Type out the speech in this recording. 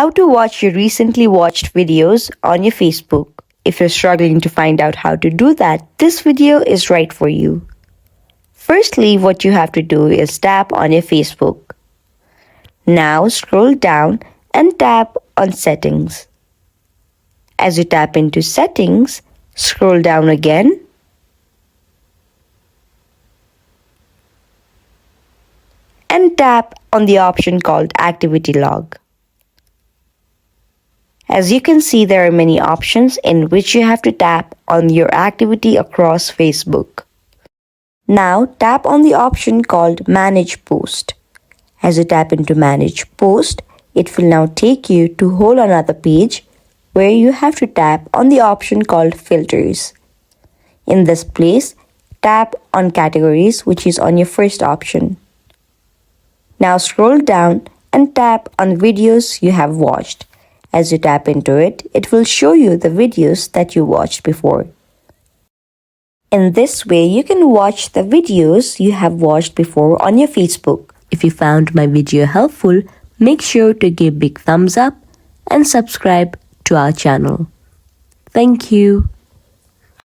How to watch your recently watched videos on your Facebook. If you're struggling to find out how to do that, this video is right for you. Firstly, what you have to do is tap on your Facebook. Now scroll down and tap on Settings. As you tap into Settings, scroll down again and tap on the option called Activity Log. As you can see, there are many options in which you have to tap on your activity across Facebook. Now tap on the option called Manage Post. As you tap into Manage Post, it will now take you to whole another page where you have to tap on the option called Filters. In this place, tap on Categories, which is on your first option. Now scroll down and tap on Videos you have watched. As you tap into it, it will show you the videos that you watched before. In this way, you can watch the videos you have watched before on your Facebook. If you found my video helpful, make sure to give big thumbs up and subscribe to our channel. Thank you.